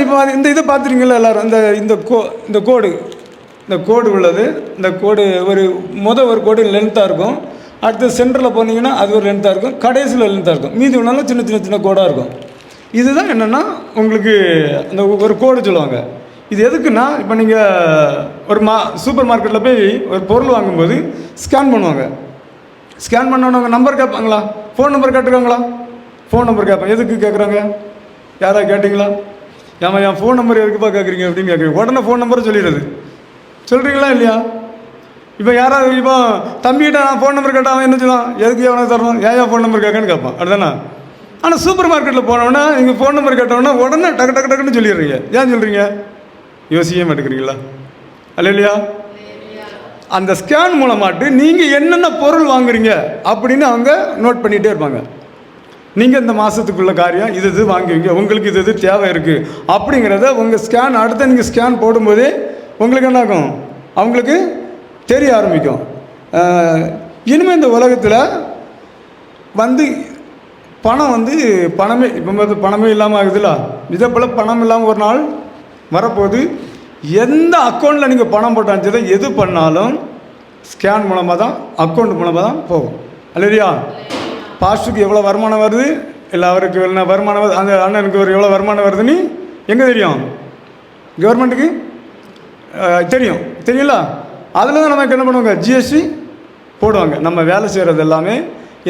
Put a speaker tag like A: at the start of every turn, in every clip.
A: இப்போ இந்த இதை பார்த்துருக்கீங்களா எல்லோரும்? இந்த கோடு உள்ளது. இந்த கோடு ஒரு கோடு லென்த்தாக இருக்கும். அடுத்து சென்டரில் போனீங்கன்னா அது ஒரு லென்த்தாக இருக்கும், கடைசியில் லென்த்தாக இருக்கும், மீதி ஒன்றாலும் சின்ன சின்ன சின்ன கோடாக இருக்கும். இதுதான் என்னென்னா உங்களுக்கு அந்த ஒரு கோடு சொல்லுவாங்க. இது எதுக்குன்னா, இப்போ நீங்கள் ஒரு சூப்பர் மார்க்கெட்டில் போய் ஒரு பொருள் வாங்கும்போது ஸ்கேன் பண்ணுவாங்க. ஸ்கேன் பண்ணவங்க நம்பர் கேட்பாங்களா? ஃபோன் நம்பர் கேட்டுருக்காங்களா? ஃபோன் நம்பர் கேட்பாங்க. எதுக்கு கேட்குறாங்க? யாராவது கேட்டிங்களா? ஏமா என் ஃபோன் நம்பர் எதுக்குப்பா கேட்குறீங்க அப்படின்னு கேட்குறீங்க. உடனே ஃபோன் நம்பரை சொல்லிடுறது. சொல்கிறீங்களா இல்லையா? இப்போ யாராவது இப்போ தம்பிகிட்ட நான் ஃபோன் நம்பர் கேட்டால் அவன் என்ன சொல்லுவான்? எதுக்கு எவனை தரணும்? ஏன் ஃபோன் நம்பர் கேட்கன்னு கேட்பான். அப்படிதானே? ஆனால் சூப்பர் மார்க்கெட்டில் போனோன்னா நீங்கள் ஃபோன் நம்பர் கேட்டோன்னா உடனே டக்கு டக்கு டக்குன்னு சொல்லிடுறீங்க. ஏன் சொல்கிறீங்க? யோசிக்கவே மாட்டேங்கிறீங்களா? அல்ல இல்லையா? அந்த ஸ்கேன் மூலமாட்டு நீங்கள் என்னென்ன பொருள் வாங்குறீங்க அப்படின்னு அவங்க நோட் பண்ணிகிட்டே இருப்பாங்க. நீங்கள் இந்த மாதத்துக்குள்ள காரியம் இது வாங்குவீங்க, உங்களுக்கு இது தேவை இருக்குது அப்படிங்கிறத உங்கள் ஸ்கேன் அடுத்த நீங்கள் ஸ்கேன் போடும்போதே உங்களுக்கு என்ன ஆகும்? அவங்களுக்கு தெரிய ஆரம்பிக்கும். இனிமேல் இந்த உலகத்தில் பணம் பணமே இப்போ பணமே இல்லாமல் ஆகுதுல்ல, இதே போல் பணம் இல்லாமல் ஒரு நாள் வரப்போகுது. எந்த அக்கௌண்ட்டில் நீங்கள் பணம் போட்டாலும் சரி, எது பண்ணாலும் ஸ்கேன் மூலமாக தான், அக்கௌண்ட் மூலமாக தான் போகும். இல்லையா? பாஸ்ட்டுக்கு எவ்வளோ வருமானம் வருது, இல்லை அவருக்கு என்ன வருமானம் வருது, அந்த அண்ணனுக்கு ஒரு எவ்வளோ வருமானம் வருதுன்னு எங்கே தெரியும்? கவர்மெண்ட்டுக்கு தெரியல. அதில் தான் நமக்கு என்ன பண்ணுவாங்க? ஜிஎஸ்டி போடுவாங்க. நம்ம வேலை செய்கிறது எல்லாமே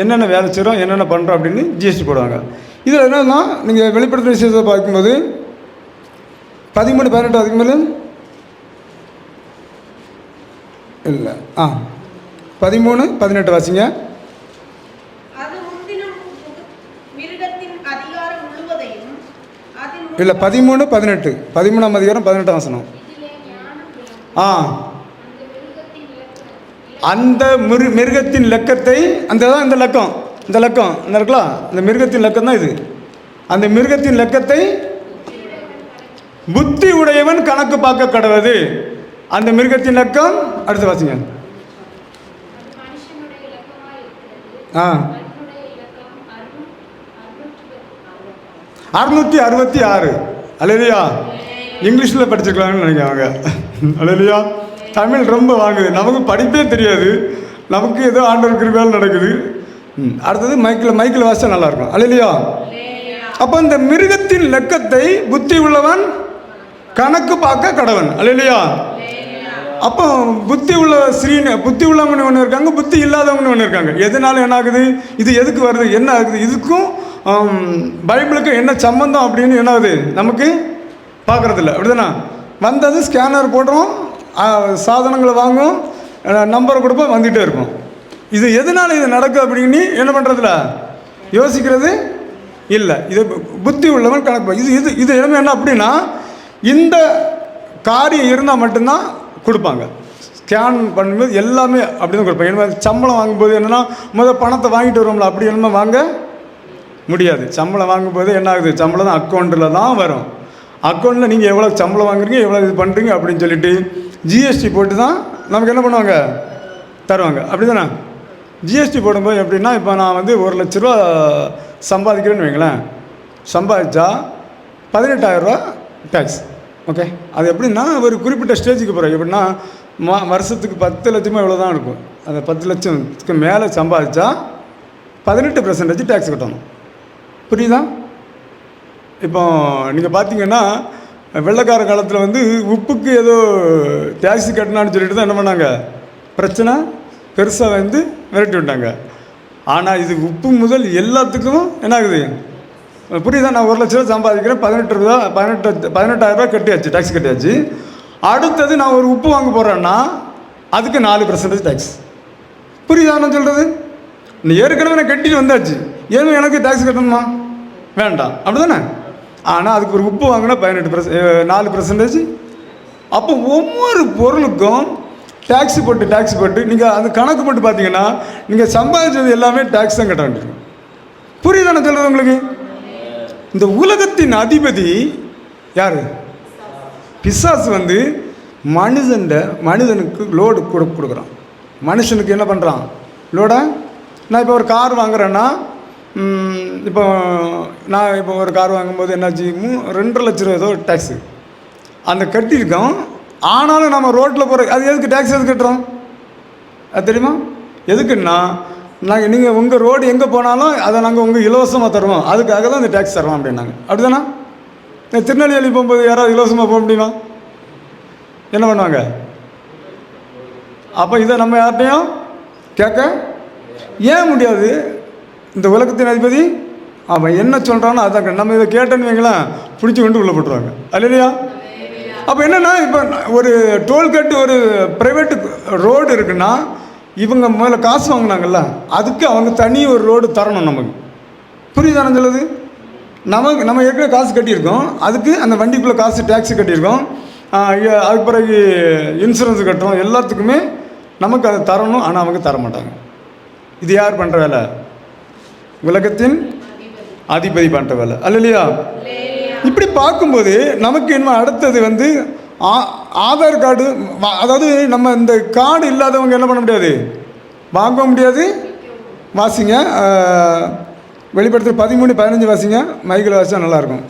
A: என்னென்ன வேலை செய்கிறோம், என்னென்ன பண்ணுறோம் அப்படின்னு ஜிஎஸ்டி போடுவாங்க. இதில் என்னன்னா, நீங்கள் வெளிப்படுத்துகிற விஷயத்தை பார்க்கும்போது 13-18 அதுக்கு மேலே இல்லை 13-18 வாசிங்க. இல்லை 13-18 13ஆம் அதிகாரம் 18ஆம் வசனம். அந்த மிருகத்தின் லக்கத்தை, தான் இந்த லக்கம் இருக்கலாம், இந்த மிருகத்தின் லக்கம் தான் இது. அந்த மிருகத்தின் லக்கத்தை புத்தி உடையவன் கணக்கு பார்க்க கடவுது. அந்த மிருகத்தின் லக்கம் அடுத்து வாசிங்க. 666. அல்லேலூயா. இங்கிலீஷில் படிச்சுக்கலாம்னு நினைக்கிறாங்க. அல்லேலூயா. தமிழ் ரொம்ப வாங்குது. நமக்கு படிப்பே தெரியாது, நமக்கு ஏதோ ஆண்டவர் கிருபையால் நடக்குது. அடுத்தது மைக்கில் வாசிச்சா நல்லாயிருக்கும். அல்லேலூயா. அப்போ இந்த மிருகத்தின் லக்கத்தை புத்தி உள்ளவன் கணக்கு பார்க்க கடவன். அல்லேலூயா. அப்போ புத்தி உள்ளவங்க ஒன்று இருக்காங்க, புத்தி இல்லாதவங்க ஒன்று இருக்காங்க. எதனால என்ன ஆகுது, இது எதுக்கு வருது, என்ன ஆகுது, இதுக்கும் பைபிளுக்கு என்ன சம்பந்தம் அப்படின்னு என்ன ஆகுது நமக்கு பார்க்குறதில்ல. அப்படிதானே? வந்தது ஸ்கேனர் போடுறோம், சாதனங்களை வாங்கும், நம்பரை கொடுப்போம், வந்துகிட்டே இருப்போம். இது எதனால இது நடக்கும் அப்படின்னு என்ன பண்ணுறதில்ல, யோசிக்கிறது இல்லை. இது புத்தி உள்ளவன் கணக்கு. இது என்ன அப்படின்னா, இந்த காரியம் இருந்தால் மட்டும்தான் கொடுப்பாங்க. ஸ்கேன் பண்ணும்போது எல்லாமே அப்படி தான் கொடுப்பாங்க. என்ன சம்பளம் வாங்கும்போது என்னென்னா, பணத்தை வாங்கிட்டு வருவோம்ல, அப்படி என்னமோ வாங்க முடியாது. சம்பளம் வாங்கும்போது என்ன ஆகுது, சம்பளம் தான் அக்கௌண்ட்டில் தான் வரும். அக்கௌண்ட்டில் நீங்கள் எவ்வளோ சம்பளம் வாங்குறீங்க, எவ்வளோ இது பண்ணுறீங்க அப்படின்னு சொல்லிட்டு ஜிஎஸ்டி போட்டு தான் நமக்கு என்ன பண்ணுவாங்க, தருவாங்க. அப்படி தானே? ஜிஎஸ்டி போடும்போது எப்படின்னா, இப்போ நான் 1,00,000 ரூபா சம்பாதிக்கிறேன்னு வைங்களேன், சம்பாதிச்சா 18,000 ரூபா டேக்ஸ். ஓகே, அது எப்படின்னா ஒரு குறிப்பிட்ட ஸ்டேஜுக்கு போகிறோம். எப்படின்னா வருஷத்துக்கு 10 லட்சமாக இவ்வளோ தான் இருக்கும். அந்த 10 லட்சத்துக்கு மேலே சம்பாதிச்சா 18% டேக்ஸ் கட்டணும். புரியுதா? இப்போ நீங்கள் பார்த்தீங்கன்னா, வெள்ளைக்கார காலத்தில் உப்புக்கு ஏதோ டேக்ஸ் கட்டினான்னு சொல்லிட்டு தான் என்ன பண்ணாங்க, பிரச்சனை பெருசாக விரட்டி விட்டாங்க. ஆனால் இது உப்பு முதல் எல்லாத்துக்கும் என்ன ஆகுது, புரியுதா? நான் 1,00,000 ரூபா சம்பாதிக்கிறேன், 18,000 ரூபா கட்டியாச்சு, டேக்ஸ் கட்டியாச்சு. அடுத்தது நான் ஒரு உப்பு வாங்க போகிறேன்னா அதுக்கு 4% டேக்ஸ். புரியுதா நான் சொல்கிறது? ஏற்கனவே நான் கட்டிட்டு வந்தாச்சு, ஏன் எனக்கு டேக்ஸ் கட்டணுமா? வேண்டாம். அப்படி தானே? ஆனால் அதுக்கு ஒரு உப்பு வாங்கினா 4%. அப்போ ஒவ்வொரு பொருளுக்கும் டேக்ஸ் போட்டு நீங்கள் அந்த கணக்கு போட்டு பார்த்தீங்கன்னா, நீங்கள் சம்பாதிச்சது எல்லாமே டேக்ஸ் தான் கட்ட வேண்டியிருக்கும். புரியுதா நான் சொல்கிறது உங்களுக்கு? இந்த உலகத்தின் அதிபதி யார்? பிசாசு மனிதனுக்கு லோடு கொடுக்குறான். மனுஷனுக்கு என்ன பண்ணுறான், லோடை. நான் இப்போ ஒரு கார் வாங்குறேன்னா இப்போ நான் இப்போ ஒரு கார் வாங்கும்போது என்னாச்சு 2.5 லட்ச ரூபா ஏதோ டேக்ஸு அந்த கட்டியிருக்கோம். ஆனாலும் நம்ம ரோட்டில் போகிற அது எதுக்கு டேக்ஸ் எதுக்கு கட்டுறோம் அது தெரியுமா? எதுக்குன்னா நீங்கள் உங்கள் ரோடு எங்கே போனாலும் அதை நாங்கள் உங்கள் இலவசமாக தருவோம், அதுக்காக தான் இந்த டேக்ஸ் தருவோம் அப்படின்னாங்க. அப்படி தானே? திருநெல்வேலி போகும்போது யாராவது இலவசமாக போக முடியுமா? என்ன பண்ணுவாங்க? அப்போ இதை நம்ம யார்கிட்டையும் கேட்க ஏன் முடியாது? இந்த உலகத்தின் அதிபதி அவன் என்ன சொல்கிறானோ அதான் நம்ம இதை கேட்டேன்னு வைங்களேன், பிடிச்சி கொண்டு உள்ளே போட்டுருவாங்க. அது இல்லையா? அப்போ என்னென்னா, இப்போ ஒரு டோல்கேட்டு ஒரு ப்ரைவேட்டு ரோடு இருக்குன்னா இவங்க முதல்ல காசு வாங்கினாங்கல்ல, அதுக்கு அவங்க தனி ஒரு ரோடு தரணும் நமக்கு. புரியுதானு சொல்லுது? நம்ம ஏற்கனவே காசு கட்டியிருக்கோம், அதுக்கு அந்த வண்டிக்குள்ளே காசு டேக்ஸு கட்டியிருக்கோம், அதுக்கு பிறகு இன்சூரன்ஸ் கட்டுறோம், எல்லாத்துக்குமே நமக்கு அதை தரணும். ஆனால் அவங்க தர மாட்டாங்க. இது யார் பண்ணுற வேலை? உலகத்தின் அதிபதி பண்ணுற வேலை அல்ல இல்லையா? இப்படி பார்க்கும்போது நமக்கு என்ன அடுத்தது ஆதார் கார்டு, அதாவது நம்ம இந்த கார்டு இல்லாதவங்க என்ன பண்ண முடியாது, வாங்க முடியாது. வாசிங்க, வெளிப்படுத்த 13-15 வாசிங்க, மைக்கில் வாசிச்சா நல்லாயிருக்கும்.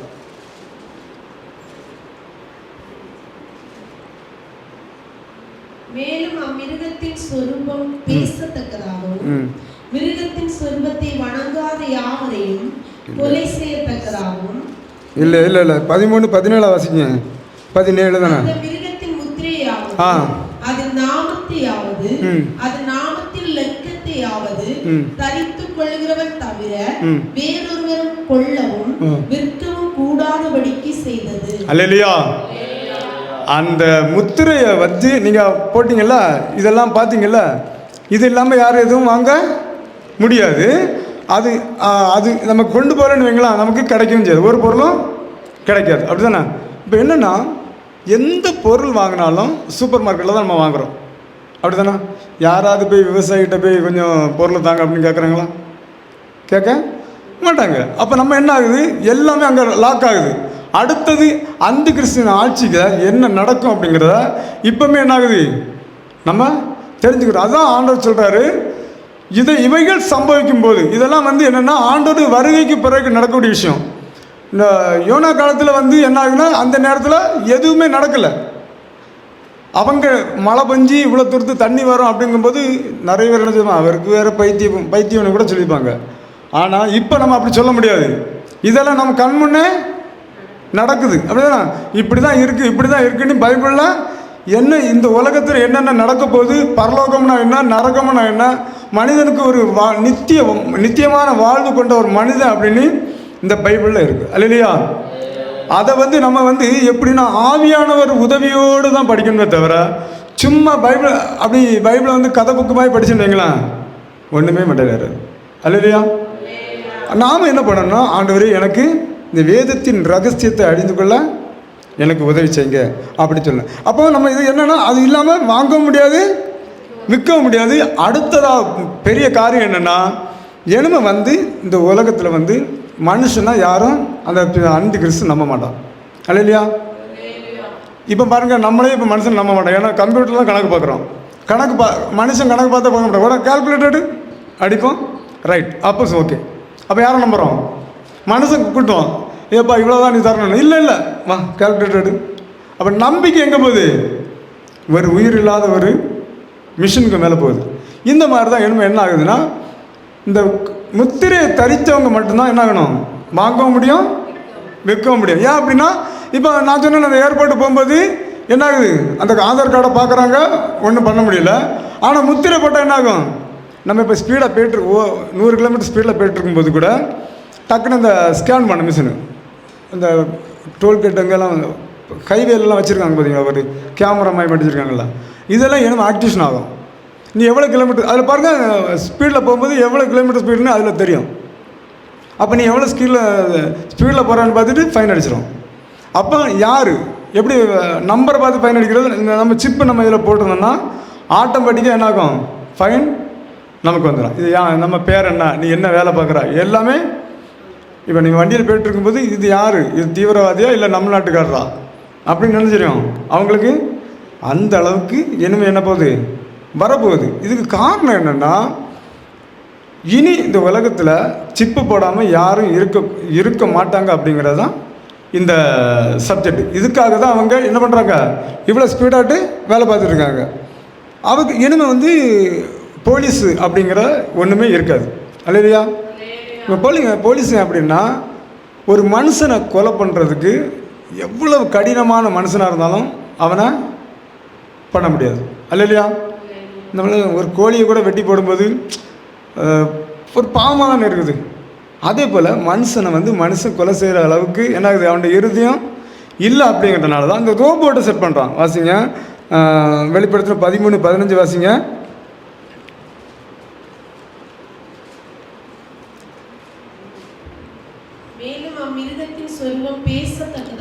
B: மேலும் அம்மிருகத்தின் சொரூபம் பேசத்தக்கதாகவும் மிருகத்தின் சொரூபத்தை வணங்காத யாவரையும் கொலை செய்யத்தக்கதாகவும்.
A: இல்லை 13-17 வாசிங்க. 17 தானே?
B: அந்த மிருகத்தின் முத்திரையாவது, அது நாமத்தையாவது, அது நாமத்தின் லட்சத்தையாவது தரித்துக் கொள்கிறவன் தவிர வேறொருவரும் கொல்லவும் விற்கவும் கூடாதபடிக்கு செய்தது. அல்லேலூயா.
A: அந்த முத்திரையை வச்சு நீங்கள் போட்டிங்கல்ல, இதெல்லாம் பார்த்தீங்கல்ல, இது இல்லாமல் யாரும் எதுவும் வாங்க முடியாது. அது அது நம்ம கொண்டு போகிறேன்னு வைங்களா, நமக்கு கிடைக்கவும் செய்யாது, ஒரு பொருளும் கிடைக்காது. அப்படி தானே? இப்போ என்னென்னா, எந்த பொருள் வாங்கினாலும் சூப்பர் மார்க்கெட்டில் தான் நம்ம வாங்குகிறோம். அப்படி தானே? யாராவது போய் விவசாயிகிட்ட போய் கொஞ்சம் பொருளை தாங்க அப்படின்னு கேட்குறாங்களா? கேட்க மாட்டாங்க. அப்போ நம்ம என்ன ஆகுது, எல்லாமே அங்கே லாக் ஆகுது. அடுத்தது அந்த கிறிஸ்டின் ஆட்சிக்கு என்ன நடக்கும் அப்படிங்கிறத இப்போமே என்ன ஆகுது, நம்ம தெரிஞ்சுக்கிறோம். அதுதான் ஆண்டவர் சொல்கிறாரு, இவைகள் சம்பவிக்கும் போது இதெல்லாம் என்னென்னா ஆண்டவர் வருகைக்கு பிறகு நடக்கக்கூடிய விஷயம். இந்த யோனா காலத்தில் என்ன ஆகுதுன்னா, அந்த நேரத்தில் எதுவுமே நடக்கலை. அவங்க மழை பெஞ்சி இவ்வளோ தூரத்து தண்ணி வரும் அப்படிங்கும்போது நிறைய பேர் என்ன செய்வாங்க, அவருக்கு வேறு பைத்தியம்னு கூட சொல்லிப்பாங்க. ஆனால் இப்போ நம்ம அப்படி சொல்ல முடியாது. இதெல்லாம் நம்ம கண் முன்னே நடக்குது. அப்படிதானா? இப்படி தான் இருக்குது, இப்படி தான் இருக்குன்னு பைபிளில் என்ன இந்த உலகத்தில் என்னென்ன நடக்க போகுது, பரலோகம்னா என்ன, நரகம்னா என்ன, மனிதனுக்கு ஒரு நித்தியமான வாழ்வு கொண்ட ஒரு மனிதன் அப்படின்னு இந்த பைபிளில் இருக்குது. அல்லையா? அதை நம்ம எப்படின்னா ஆவியானவர் உதவியோடு தான் படிக்கணுமே தவிர சும்மா பைபிளை கதை புக்கு மாதிரி படிச்சுன்னு வைங்களேன், ஒன்றுமே மாட்டேங்கிறாரு. அல்லையா? நாம் என்ன பண்ணணும்னா, ஆண்டவரே எனக்கு இந்த வேதத்தின் ரகசியத்தை அறிந்து கொள்ள எனக்கு உதவி செய்யுங்க அப்படி சொல்ல. அப்போ நம்ம இது என்னென்னா, அது இல்லாமல் வாங்க முடியாது, விற்கவும் முடியாது. அடுத்ததாக பெரிய காரியம் என்னென்னா, எனிமே இந்த உலகத்தில் மனுஷனா யாரும் அந்த அந்தி கிறிஸ்து நம்ப மாட்டான். அல்ல இல்லையா? இப்போ பாருங்கள், நம்மளே இப்போ மனுஷன் நம்ப மாட்டோம். ஏன்னா கம்ப்யூட்டரில் தான் கணக்கு பார்க்குறோம். மனுஷன் கணக்கு பார்த்தா பார்க்க மாட்டோம். உடனே கால்குலேட்டடு அடிப்போம், ரைட், அப்போஸ் ஓகே. அப்போ யாரை நம்புகிறோம்? மனுஷன் கூட்டுவோம், ஏப்பா இவ்வளோதான் நீ தரணும், இல்லை வா கால்குலேட்டடு. அப்போ நம்பிக்கை எங்கே போகுது? ஒரு உயிர் இல்லாத ஒரு மிஷினுக்கு மேலே போகுது. இந்த மாதிரி தான் என்ன ஆகுதுன்னா, இந்த முத்திரையை தரித்தவங்க மட்டும்தான் என்ன ஆகணும், வாங்கவும் முடியும், விற்கவும் முடியும். ஏன் அப்படின்னா, இப்போ நான் சொன்னேன், அந்த ஏர்போர்ட்டு போகும்போது என்ன ஆகுது, அந்த ஆதார் கார்டை பார்க்குறாங்க, ஒன்றும் பண்ண முடியல. ஆனால் முத்திரை போட்டால் என்ன ஆகும், நம்ம இப்போ ஸ்பீடாக போய்ட்டுருக்கோம், 100 கிலோமீட்டர் ஸ்பீடில் போய்ட்டுருக்கும்போது கூட டக்குன்னு இந்த ஸ்கேன் பண்ண மிஷினு, இந்த டோல்கேட் அங்கெல்லாம் ஹைவேலெலாம் வச்சுருக்காங்க பார்த்தீங்களா, ஒரு கேமரா மாதிரி வச்சுருக்காங்களா, இதெல்லாம் என்ன ஆக்டிவேஷன் ஆகும். நீ எவ்வளோ கிலோமீட்டர் அதில் பாருங்கள், ஸ்பீடில் போகும்போது எவ்வளோ கிலோமீட்டர் ஸ்பீடுன்னு அதில் தெரியும். அப்போ நீ எவ்வளோ ஸ்பீடில் போகிறான்னு பார்த்துட்டு ஃபைன் அடிச்சிடும். அப்போ யார் எப்படி நம்பரை பார்த்து ஃபைன் அடிக்கிறது, நம்ம சிப்பு நம்ம இதில் போட்டிருந்தோம்னா ஆட்டோமேட்டிக்காக என்ன ஆகும், ஃபைன் நமக்கு வந்துடும். இது நம்ம பேர் என்ன, நீ என்ன வேலை பார்க்குறா, எல்லாமே. இப்போ நீங்கள் வண்டியில் போய்ட்டு இருக்கும்போது இது யார், இது தீவிரவாதியா இல்லை நம்ம நாட்டுக்காரரா அப்படின்னு நினைச்சிடும் அவங்களுக்கு. அந்த அளவுக்கு இனிமே என்ன போகுது, வரப்போகுது. இதுக்கு காரணம் என்னென்னா, இனி இந்த உலகத்தில் சிப்பு போடாமல் யாரும் இருக்க மாட்டாங்க அப்படிங்கிறது தான் இந்த சப்ஜெக்ட். இதுக்காக தான் அவங்க என்ன பண்ணுறாங்க, இவ்வளோ ஸ்பீடாகிட்டு வேலை பார்த்துட்ருக்காங்க. அவங்க இனிமேல் போலீஸு அப்படிங்கிற ஒன்றுமே இருக்காது. அல்லையா? இப்போ போலீஸு அப்படின்னா ஒரு மனுஷனை கொலை பண்ணுறதுக்கு எவ்வளவு கடினமான மனுஷனாக இருந்தாலும் அவனை பண்ண முடியாது. அல்லையா? நம்மள ஒரு கோழியை கூட வெட்டி போடும்போது ஒரு பாவமாக தானே இருக்குது. அதே போல் மனுஷனை மனுஷன் கொலை செய்கிற அளவுக்கு என்ன ஆகுது, அவனுடைய இறுதியும் இல்லை. அப்படிங்கிறதுனால தான் அந்த ரோபோட்டை செட் பண்ணுறான். வாசிங்க, வெளிப்படுத்துகிற 13:15 வாசிங்க.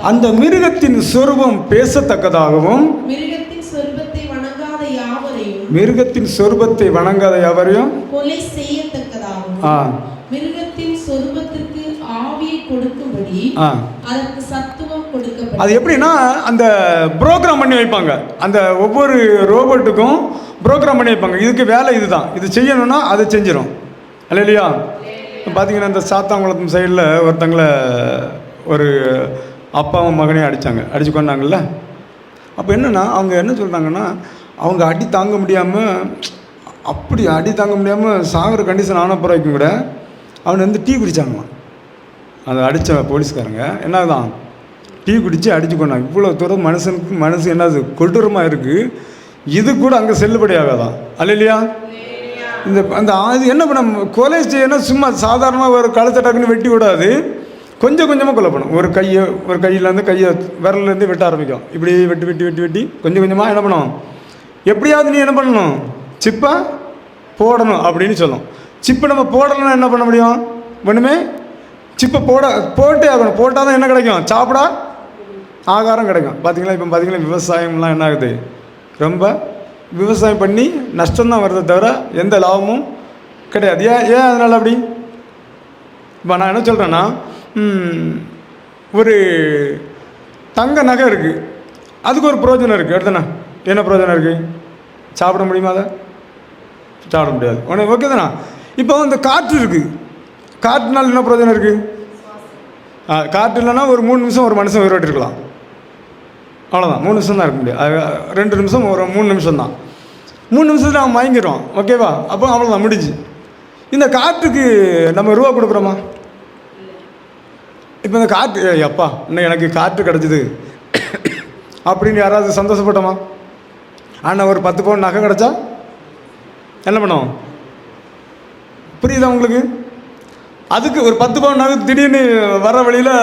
A: அந்த மிருகத்தின் சொரூபம் பேசத்தக்கதாகவும் மிருகத்தின் சொரூபத்தை வணங்காத யாவரையும்
B: கொலை செய்யத்தக்கதாகவும் மிருகத்தின் சொரூபத்திற்கு ஆவியை கொடுக்கும்படி அதற்கு சத்துவம் கொடுக்கப்படும்.
A: அது எப்படின்னா அந்த ப்ரோக்ராம் பண்ணி வைப்பாங்க. அந்த ஒவ்வொரு ரோபோட்டுக்கும் ப்ரோக்ராம் பண்ணி வைப்பாங்க. இதுக்கு வேலை இதுதான், இது செய்யணும்னா அதை செஞ்சிடும். அல்லையா? பார்த்தீங்கன்னா இந்த சாத்தாங்குளத்து சைடில் ஒருத்தங்களை ஒரு அப்பாவும் மகனையும் அடித்து கொண்டாங்கல்ல. அப்போ என்னென்னா அவங்க என்ன சொல்கிறாங்கன்னா, அவங்க அடி தாங்க முடியாமல் சாகிற கண்டிஷன் ஆன பிறகு கூட அவனை டீ குடித்தாங்களாம். அதை அடித்த போலீஸ்காரங்க என்னதான் டீ குடித்து அடித்து கொண்டாங்க. இவ்வளோ தூரம் மனசு என்னது கொடூரமாக இருக்குது. இது கூட அங்கே செல்லுபடி ஆகாதான். அல்லையா? அந்த அது என்ன பண்ண, கொலை செய்யணும் சும்மா சாதாரணமாக ஒரு கழுத்தை டக்குன்னு வெட்டி விடாது, கொஞ்சம் கொஞ்சமாக கொலை பண்ணும். ஒரு கையிலேருந்து விரலேருந்து வெட்ட ஆரம்பிக்கும். இப்படி வெட்டி கொஞ்சம் கொஞ்சமாக என்ன பண்ணும், எப்படியாவது நீ என்ன பண்ணணும், சிப்பை போடணும் அப்படின்னு சொல்லும். சிப்பை நம்ம போடலைன்னா என்ன பண்ண முடியும், ஒன்றுமே. சிப்பை போட்டே ஆகணும். போட்டால் தான் என்ன கிடைக்கும், சாப்பிட ஆகாரம் கிடைக்கும். பார்த்தீங்களா விவசாயம்லாம் என்ன ஆகுது, ரொம்ப விவசாயம் பண்ணி நஷ்டம்தான் வருதே தவிர எந்த லாபமும் கிடையாது. ஏன் அதனால் அப்படி? இப்போ நான் என்ன சொல்கிறேன்னா, ஒரு தங்க நகை இருக்குது, அதுக்கு ஒரு பிரயோஜனம் இருக்குது. எடுத்தண்ணா என்ன பிரயோஜனம் இருக்குது, சாப்பிட முடியுமா? அதை சாப்பிட முடியாது. உனக்கு ஓகே தானே? இப்போ இந்த காற்று இருக்குது, காற்றுனால என்ன பிரயோஜனம் இருக்குது? காற்று இல்லைன்னா ஒரு 3 நிமிஷம் ஒரு மனுஷன் உயிரோட்டு இருக்கலாம். அவ்வளோதான், 3 நிமிஷம் தான் இருக்க முடியாது. 2 நிமிஷம் ஒரு 3 நிமிஷம் தான். 3 நிமிஷத்தில் அவன் வாங்கிடுவான். ஓகேவா? அப்போ அவ்வளோதான், முடிஞ்சு. இந்த காற்றுக்கு நம்ம ரூபா கொடுக்குறோமா? இப்போ இந்த காற்று, அப்பா இன்னும் எனக்கு காற்று கிடச்சிது அப்படின்னு யாராவது சந்தோஷப்பட்டோமா? ஆனால் ஒரு 10 பவுன் நகை கிடச்சா என்ன பண்ணுவோம்? புரியுதா உங்களுக்கு? அதுக்கு ஒரு 10 பவுன் நகை திடீர்னு வர வழியில்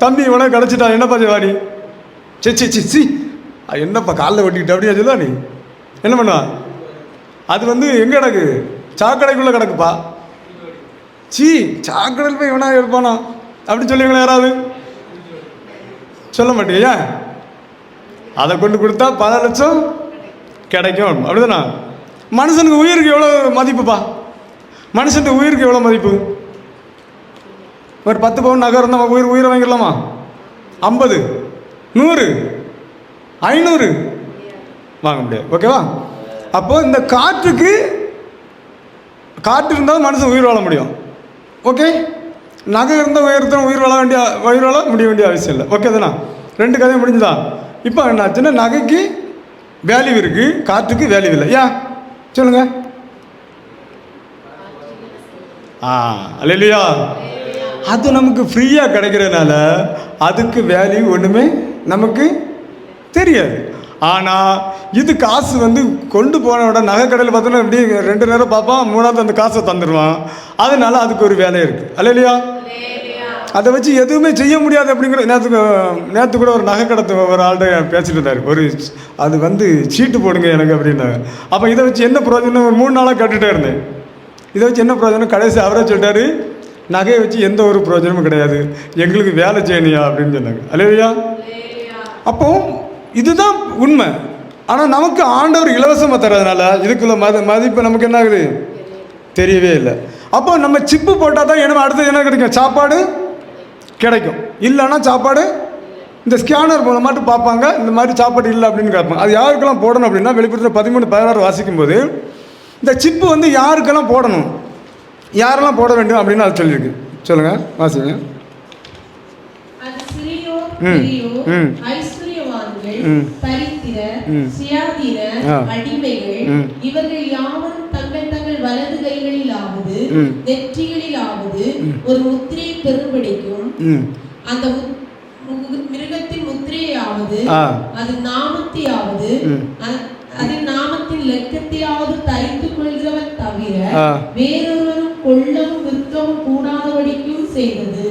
A: தம்பி இவனே கிடச்சிட்டா, என்னப்பா வாடி சி என்னப்பா காலில் வெட்டிக்கிட்ட அப்படியா சொல்லுவா? நீ என்ன பண்ணுவா? அது எங்கே கிடக்கு, சாக்கடைக்குள்ளே கிடக்குப்பா. சாக்கடையில் போய் இவனா எடுப்பானா அப்படின்னு சொல்லுவீங்களா யாராவது? சொல்ல மாட்டீங்க. அதை கொண்டு கொடுத்தா பல லட்சம் கிடைக்கும், அப்படிதானா? மனுஷனுக்கு உயிருக்கு எவ்வளோ மதிப்புப்பா? மனுஷனுக்கு உயிருக்கு எவ்வளோ மதிப்பு? ஒரு 10 பவுன் நகை இருந்தால் உயிரை வாங்கிடலாமா? 50, 100, 500 வாங்க முடியாது. ஓகேவா? அப்போது இந்த காற்று இருந்தால் மனுஷன் உயிர் வாழ முடியும். ஓகே, நகை இருந்தால் உயிர் வாழ முடிய வேண்டிய அவசியம் இல்லை. ஓகே தானே? 2 கதையும் முடிஞ்சுதா? இப்போ என்னாச்சுன்னா நகைக்கு வேல்யூ இருக்குது, காற்றுக்கு வேல்யூ இல்லை. ஏன் சொல்லுங்கள்? அல்லையா? அது நமக்கு ஃப்ரீயாக கிடைக்கிறதுனால அதுக்கு வேல்யூ ஒன்றுமே நமக்கு தெரியாது. ஆனால் இது காசு கொண்டு போன விட நகை கடையில் பார்த்தோன்னா இப்படி 2 நேரம் பார்ப்பான், 3ஆவது அந்த காசை தந்துடுவான். அதனால அதுக்கு ஒரு வேலை இருக்குது. அல்லையா? அதை வச்சு எதுவுமே செய்ய முடியாது. அப்படிங்கிற நேற்று கூட ஒரு நகை கடத்து ஒரு ஆள்கிட்ட பேசிட்டு இருந்தார். அது சீட்டு போடுங்க எனக்கு அப்படின்னாங்க. அப்போ இதை வச்சு என்ன பிரயோஜனம், ஒரு 3 நாளாக கேட்டுகிட்டே இருந்தேன். இதை வச்சு என்ன பிரயோஜனம்? கடைசி அவரே சொல்லிட்டாரு, நகையை வச்சு எந்த ஒரு பிரயோஜனமும் கிடையாது, எங்களுக்கு வேலை செய்யணியா அப்படின்னு சொன்னாங்க. அல்லையா? அப்போ இதுதான் உண்மை. ஆனால் நமக்கு ஆண்டவர் இலவசமாக தர்றதுனால இதுக்குள்ள மதிப்பு நமக்கு என்ன ஆகுது தெரியவே இல்லை. அப்போ நம்ம சிப்பு போட்டால் தான் என்ன அடுத்தது என்ன கிடைக்கும், சாப்பாடு கிடைக்கும். இல்லைன்னா சாப்பாடு இந்த ஸ்கேனர் மூலமாட்டு பார்ப்பாங்க, இந்த மாதிரி சாப்பாடு இல்லை அப்படின்னு கேட்பாங்க. அது யாருக்கெல்லாம் போடணும் அப்படின்னா வெளிப்படுத்த 13:16 வாசிக்கும்போது இந்த சிப்பு யாருக்கெல்லாம் போடணும் யாரெல்லாம் போட வேண்டும் அப்படின்னு அது சொல்லியிருக்கு. சொல்லுங்கள், வாசிங்க.
B: அது சிறியோர் பெரியோர், ஐஸ்வர்யவான்கள், தரித்திரர், சுயாதீனர், அடிமைகள், இவர்கள் யாவரும் தங்கள் தங்கள் வலது கைகளிலாவது நெற்றிகளிலாவது ஒரு முத்திரையை பெறும்படிக்கும் அந்த மிருகத்தின் முத்திரையாவது அது நாமத்தையாவது அதில் நாமத்தின் லெக்கத்தையாவது தரித்துக் கொள்கிறவன் தவிர வேறொருவரும் கொள்ளவும் விற்கவும் கூடாதபடிக்கும் செய்தது.